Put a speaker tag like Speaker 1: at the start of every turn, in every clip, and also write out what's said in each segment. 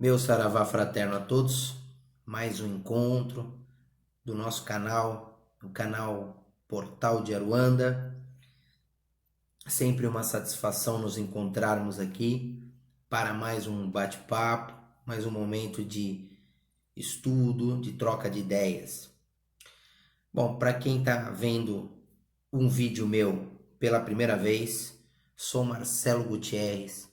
Speaker 1: Meu saravá fraterno a todos, mais um encontro do nosso canal, o canal Portal de Aruanda. Sempre uma satisfação nos encontrarmos aqui para mais um bate-papo, mais um momento de estudo, de troca de ideias. Bom, para quem está vendo um vídeo meu pela primeira vez, sou Marcelo Gutierrez,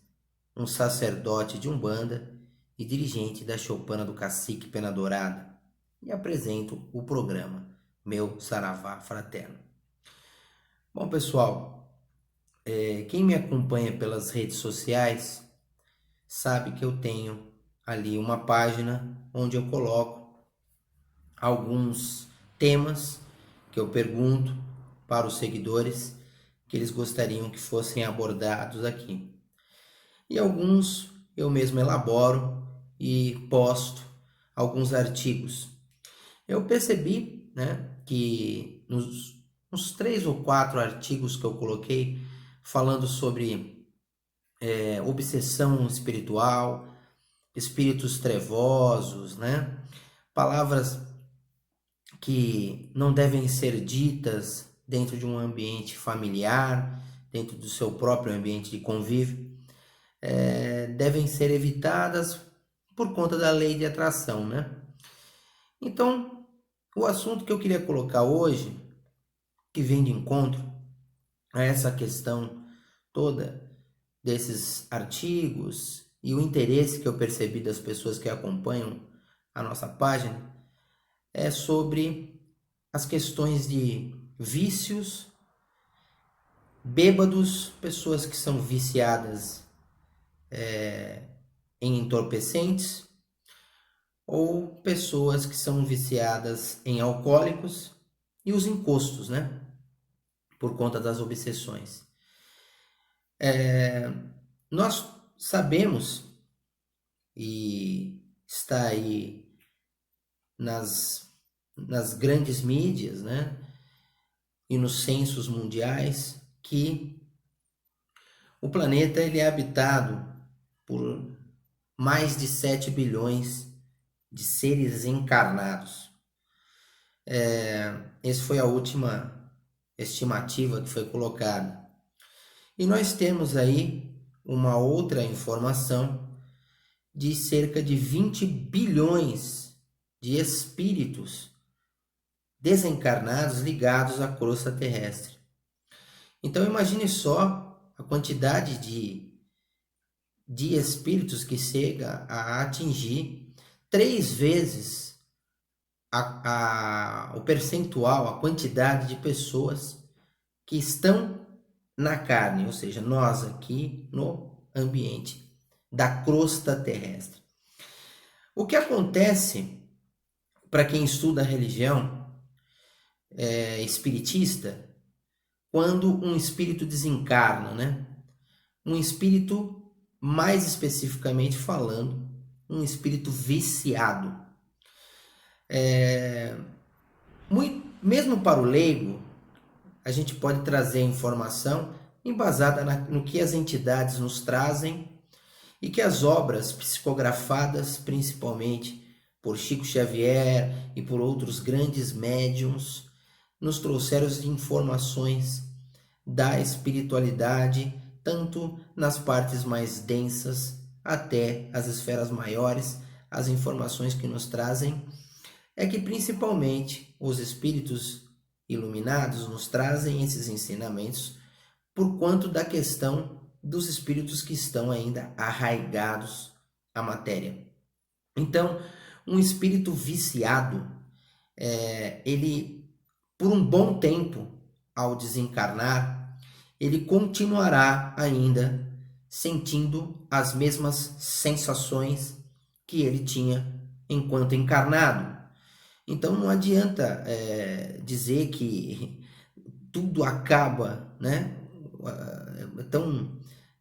Speaker 1: um sacerdote de Umbanda e dirigente da Choupana do Cacique Pena Dourada, e apresento o programa Meu Saravá Fraterno. Bom, pessoal, quem me acompanha pelas redes sociais sabe que eu tenho ali uma página onde eu coloco alguns temas que eu pergunto para os seguidores que eles gostariam que fossem abordados aqui. E alguns eu mesmo elaboro e posto alguns artigos. Eu percebi, né, que nos 3 ou 4 artigos que eu coloquei falando sobre obsessão espiritual, espíritos trevosos, né, palavras que não devem ser ditas dentro de um ambiente familiar, dentro do seu próprio ambiente de convívio, devem ser evitadas por conta da lei de atração, né? Então, o assunto que eu queria colocar hoje, que vem de encontro a essa questão toda desses artigos e o interesse que eu percebi das pessoas que acompanham a nossa página, é sobre as questões de vícios, bêbados, pessoas que são viciadas em entorpecentes, ou pessoas que são viciadas em alcoólicos e os encostos, né? Por conta das obsessões. Nós sabemos, e está aí nas grandes mídias, né? E nos censos mundiais, que o planeta ele é habitado por mais de 7 bilhões de seres encarnados. Essa foi a última estimativa que foi colocada. E nós temos aí uma outra informação de cerca de 20 bilhões de espíritos desencarnados ligados à crosta terrestre. Então imagine só a quantidade de espíritos que chega a atingir 3 vezes o percentual, a quantidade de pessoas que estão na carne, ou seja, nós aqui no ambiente da crosta terrestre. O que acontece para quem estuda a religião espiritista, quando um espírito desencarna, né? Um espírito, mais especificamente falando, um espírito viciado. Mesmo para o leigo, a gente pode trazer informação embasada no que as entidades nos trazem e que as obras psicografadas, principalmente por Chico Xavier e por outros grandes médiuns, nos trouxeram de informações da espiritualidade, tanto nas partes mais densas até as esferas maiores. As informações que nos trazem é que principalmente os espíritos iluminados nos trazem esses ensinamentos por quanto da questão dos espíritos que estão ainda arraigados à matéria. Então, um espírito viciado, ele, por um bom tempo, ao desencarnar, ele continuará ainda sentindo as mesmas sensações que ele tinha enquanto encarnado. Então não adianta dizer que tudo acaba, né?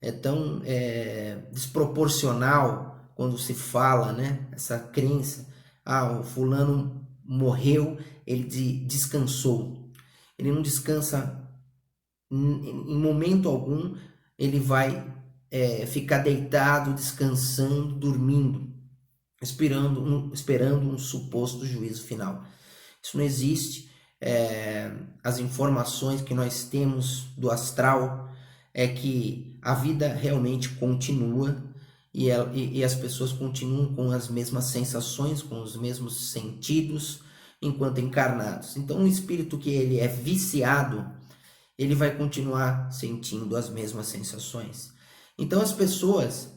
Speaker 1: É tão desproporcional quando se fala, né? Essa crença, o fulano morreu, ele descansou. Ele não descansa em momento algum, ele vai ficar deitado, descansando, dormindo. esperando um suposto juízo final. Isso não existe. As informações que nós temos do astral é que a vida realmente continua e as pessoas continuam com as mesmas sensações, com os mesmos sentidos enquanto encarnados. Então, um espírito que ele é viciado, ele vai continuar sentindo as mesmas sensações. Então, as pessoas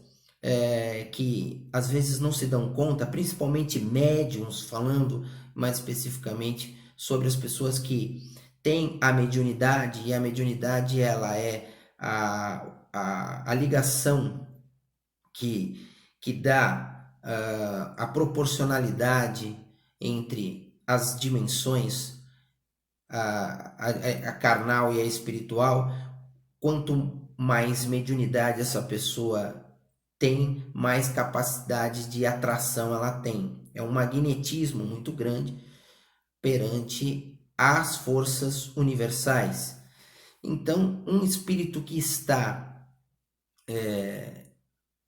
Speaker 1: que às vezes não se dão conta, principalmente médiums, falando mais especificamente sobre as pessoas que têm a mediunidade, e a mediunidade ela é a ligação que dá a proporcionalidade entre as dimensões, a carnal e a espiritual. Quanto mais mediunidade essa pessoa tem, mais capacidade de atração ela tem. É um magnetismo muito grande perante as forças universais. Então, um espírito que está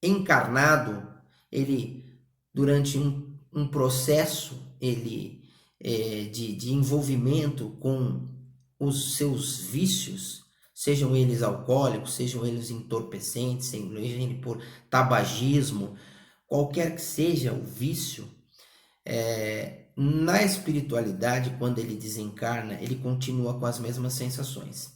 Speaker 1: encarnado, ele, durante um processo de envolvimento com os seus vícios, sejam eles alcoólicos, sejam eles entorpecentes, sejam eles por tabagismo, qualquer que seja o vício, na espiritualidade, quando ele desencarna, ele continua com as mesmas sensações.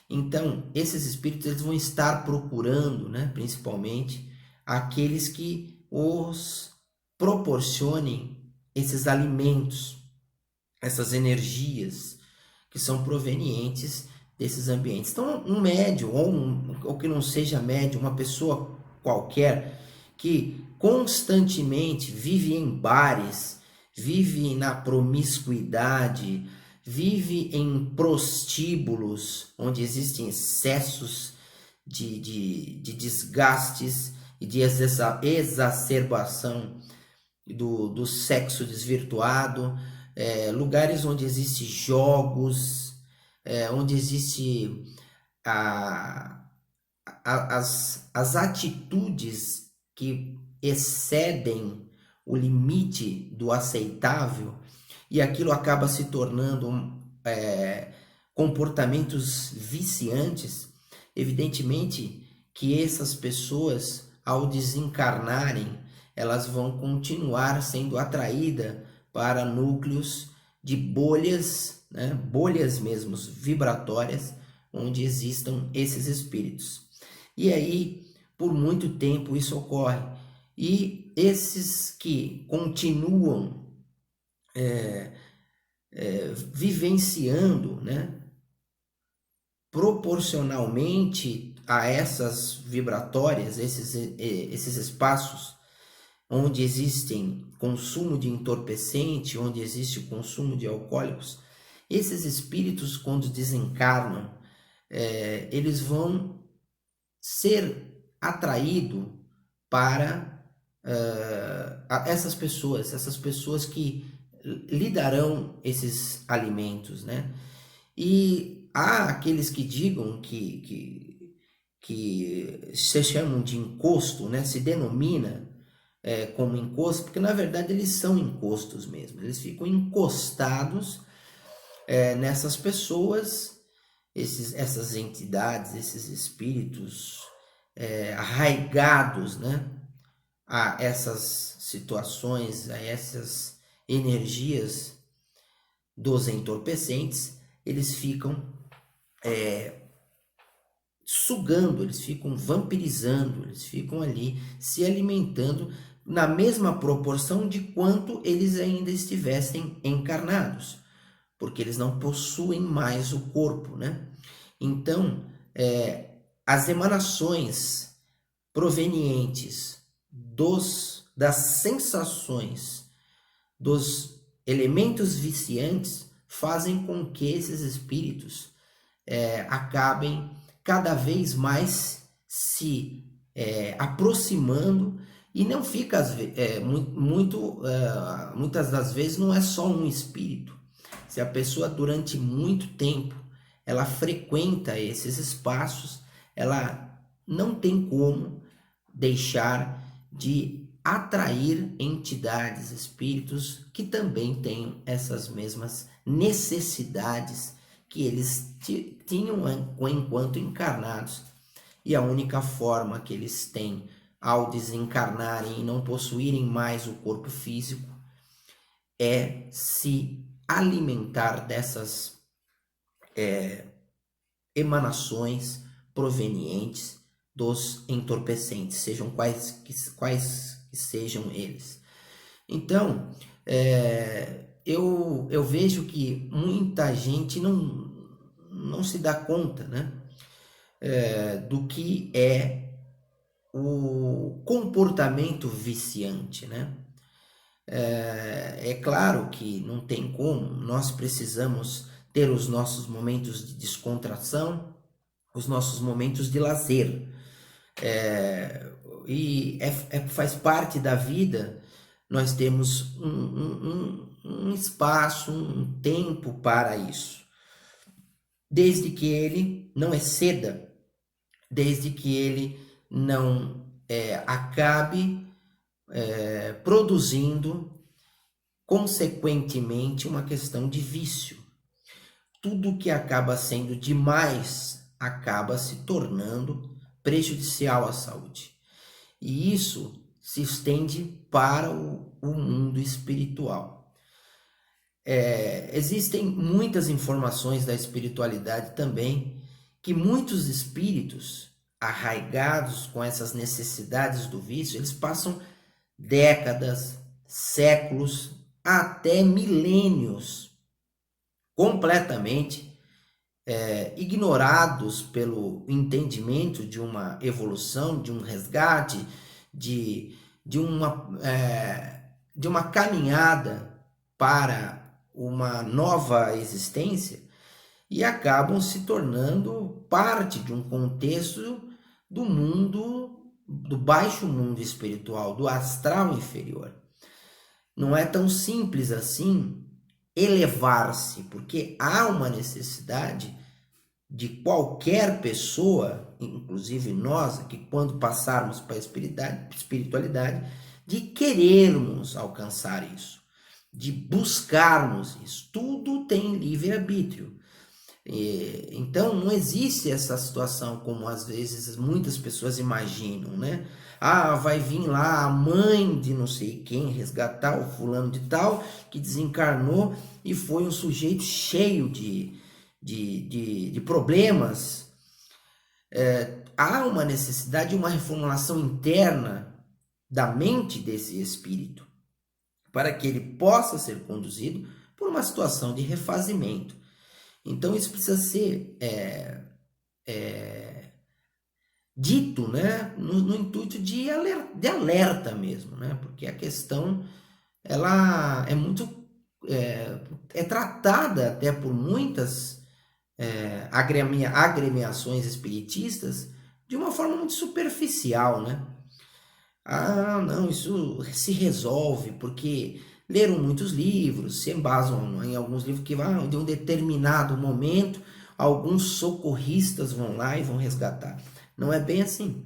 Speaker 1: Então, esses espíritos eles vão estar procurando, né, principalmente, aqueles que os proporcionem esses alimentos, essas energias que são provenientes desses ambientes. Então, um médium, ou que não seja médium, uma pessoa qualquer que constantemente vive em bares, vive na promiscuidade, vive em prostíbulos, onde existem excessos de desgastes e de exacerbação do sexo desvirtuado, lugares onde existem jogos, onde existe as atitudes que excedem o limite do aceitável, e aquilo acaba se tornando comportamentos viciantes. Evidentemente que essas pessoas, ao desencarnarem, elas vão continuar sendo atraídas para núcleos de bolhas, né? Bolhas mesmo, vibratórias, onde existam esses espíritos. E aí, por muito tempo isso ocorre. E esses que continuam vivenciando, né, proporcionalmente a essas vibratórias, esses espaços onde existem consumo de entorpecente, onde existe o consumo de alcoólicos, esses espíritos, quando desencarnam, eles vão ser atraídos para essas pessoas que lhe darão esses alimentos, né? E há aqueles que digam que se chamam de encosto, né? Se denomina como encosto, porque na verdade eles são encostos mesmo. Eles ficam encostados nessas pessoas, essas entidades, esses espíritos arraigados, né, a essas situações, a essas energias dos entorpecentes. Eles ficam sugando, eles ficam vampirizando, eles ficam ali se alimentando na mesma proporção de quanto eles ainda estivessem encarnados, porque eles não possuem mais o corpo, né? Então, as emanações provenientes das sensações, dos elementos viciantes, fazem com que esses espíritos acabem cada vez mais se aproximando, e não fica muitas das vezes não é só um espírito. Se a pessoa durante muito tempo ela frequenta esses espaços, ela não tem como deixar de atrair entidades, espíritos que também têm essas mesmas necessidades que eles tinham enquanto encarnados. E a única forma que eles têm ao desencarnarem e não possuírem mais o corpo físico é se alimentar dessas emanações provenientes dos entorpecentes, sejam quais que sejam eles. Então, eu vejo que muita gente não se dá conta, né, do que é o comportamento viciante, né? É claro que não tem como, nós precisamos ter os nossos momentos de descontração, os nossos momentos de lazer. Faz parte da vida, nós temos um espaço, um tempo para isso. Desde que ele não exceda, desde que ele não acabe produzindo, consequentemente, uma questão de vício. Tudo que acaba sendo demais acaba se tornando prejudicial à saúde. E isso se estende para o mundo espiritual. Existem muitas informações da espiritualidade também, que muitos espíritos arraigados com essas necessidades do vício, eles passam décadas, séculos, até milênios completamente ignorados pelo entendimento de uma evolução, de um resgate, de uma caminhada para uma nova existência, e acabam se tornando parte de um contexto do mundo, do baixo mundo espiritual, do astral inferior. Não é tão simples assim elevar-se, porque há uma necessidade de qualquer pessoa, inclusive nós aqui, quando passarmos para a espiritualidade, de querermos alcançar isso, de buscarmos isso. Tudo tem livre-arbítrio. Então não existe essa situação como às vezes muitas pessoas imaginam, né? Vai vir lá a mãe de não sei quem resgatar o fulano de tal que desencarnou e foi um sujeito cheio de problemas. Há uma necessidade de uma reformulação interna da mente desse espírito para que ele possa ser conduzido por uma situação de refazimento. Então isso precisa ser dito, né, no intuito de alerta mesmo, né, porque a questão ela é muito tratada até por muitas agremiações espiritistas de uma forma muito superficial, né? Não, isso se resolve porque leram muitos livros, se embasam em alguns livros que de um determinado momento alguns socorristas vão lá e vão resgatar. Não é bem assim,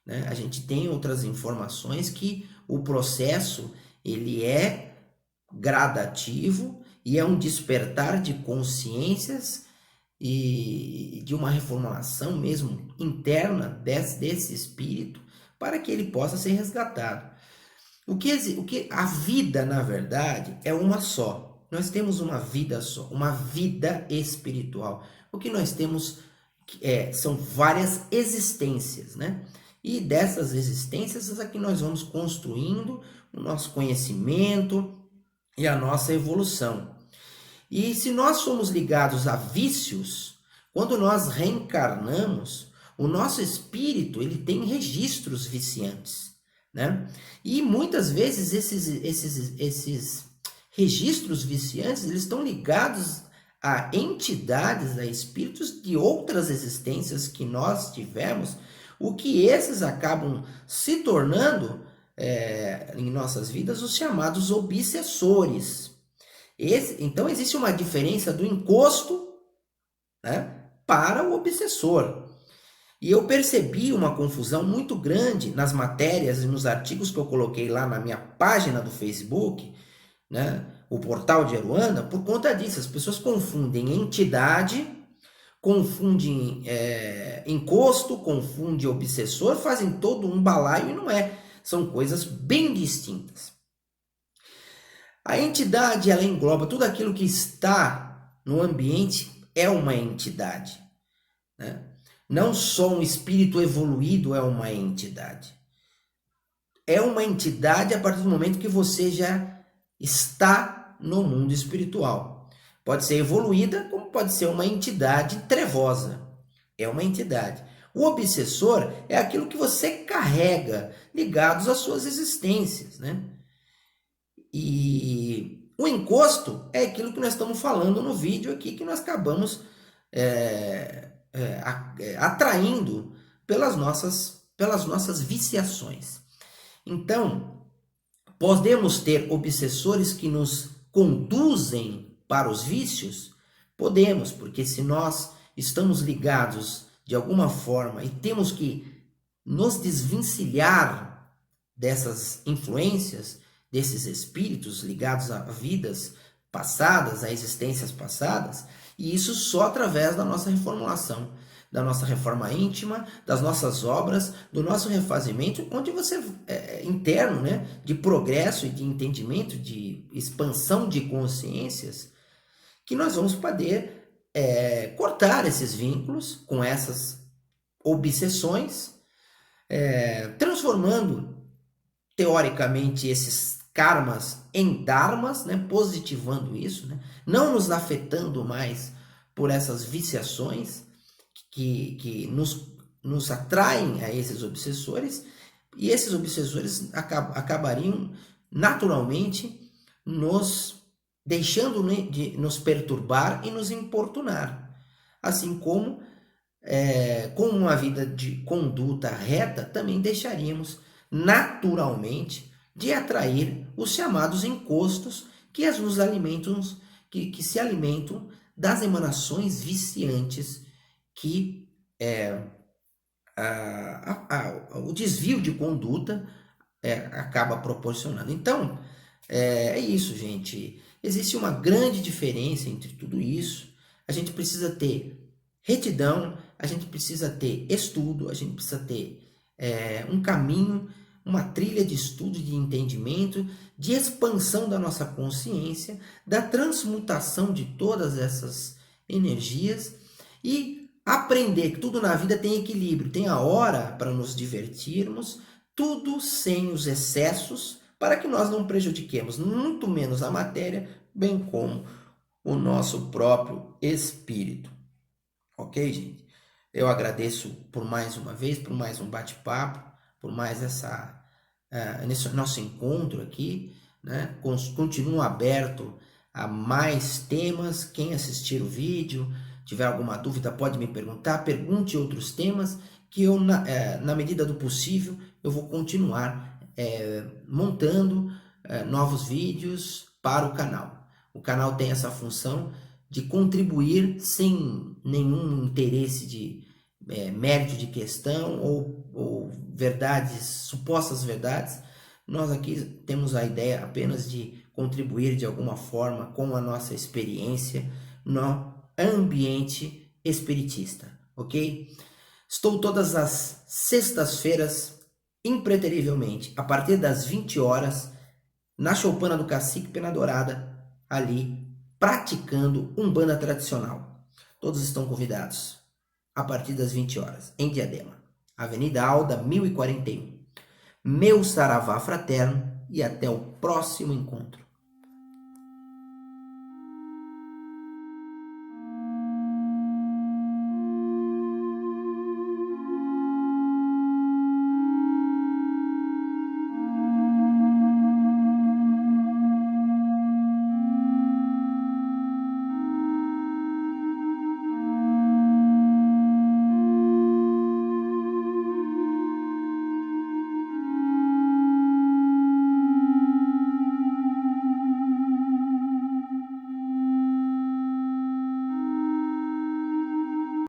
Speaker 1: né? A gente tem outras informações que o processo ele é gradativo e é um despertar de consciências e de uma reformulação mesmo interna desse espírito para que ele possa ser resgatado. O que a vida, na verdade, é uma só. Nós temos uma vida só, uma vida espiritual. O que nós temos são várias existências, né? E dessas existências é que nós vamos construindo o nosso conhecimento e a nossa evolução. E se nós somos ligados a vícios, quando nós reencarnamos, o nosso espírito ele tem registros viciantes, né? E muitas vezes esses registros viciantes eles estão ligados a entidades, a espíritos de outras existências que nós tivemos, o que esses acabam se tornando em nossas vidas os chamados obsessores. Então existe uma diferença do encosto, né, para o obsessor. E eu percebi uma confusão muito grande nas matérias e nos artigos que eu coloquei lá na minha página do Facebook, né, o Portal de Aruanda, por conta disso. As pessoas confundem entidade, confundem encosto, confundem obsessor, fazem todo um balaio e não é. São coisas bem distintas. A entidade, ela engloba tudo aquilo que está no ambiente, é uma entidade, né? Não só um espírito evoluído é uma entidade. É uma entidade a partir do momento que você já está no mundo espiritual. Pode ser evoluída, como pode ser uma entidade trevosa. É uma entidade. O obsessor é aquilo que você carrega ligados às suas existências, né? E o encosto é aquilo que nós estamos falando no vídeo aqui, que nós acabamos atraindo pelas nossas viciações. Então, podemos ter obsessores que nos conduzem para os vícios? Podemos, porque se nós estamos ligados de alguma forma e temos que nos desvencilhar dessas influências, desses espíritos ligados a vidas passadas, a existências passadas, e isso só através da nossa reformulação, da nossa reforma íntima, das nossas obras, do nosso refazimento, onde você interno, né, de progresso e de entendimento, de expansão de consciências, que nós vamos poder cortar esses vínculos com essas obsessões, transformando teoricamente esses karmas em dharmas, né, positivando isso, né, não nos afetando mais por essas viciações que nos atraem a esses obsessores, e esses obsessores acabariam naturalmente nos deixando de nos perturbar e nos importunar, assim como com uma vida de conduta reta também deixaríamos naturalmente de atrair os chamados encostos que nos alimentam, que se alimentam das emanações viciantes que o desvio de conduta acaba proporcionando. Então, é isso, gente. Existe uma grande diferença entre tudo isso. A gente precisa ter retidão, a gente precisa ter estudo, a gente precisa ter um caminho, uma trilha de estudo, de entendimento, de expansão da nossa consciência, da transmutação de todas essas energias e aprender que tudo na vida tem equilíbrio, tem a hora para nos divertirmos, tudo sem os excessos, para que nós não prejudiquemos muito menos a matéria, bem como o nosso próprio espírito. Ok, gente? Eu agradeço por mais uma vez, por mais um bate-papo, por mais nesse nosso encontro aqui, né? Continuo aberto a mais temas. Quem assistir o vídeo, tiver alguma dúvida, pode me perguntar. Pergunte outros temas que eu, na medida do possível, eu vou continuar montando novos vídeos para o canal. O canal tem essa função de contribuir sem nenhum interesse de mérito de questão ou verdades, supostas verdades. Nós aqui temos a ideia apenas de contribuir de alguma forma com a nossa experiência no ambiente espiritista, ok? Estou todas as sextas-feiras, impreterivelmente, a partir das 20 horas, na Choupana do Cacique Pena Dourada, ali, praticando Umbanda tradicional. Todos estão convidados, a partir das 20 horas, em Diadema, Avenida Alda, 1041. Meu saravá fraterno e até o próximo encontro.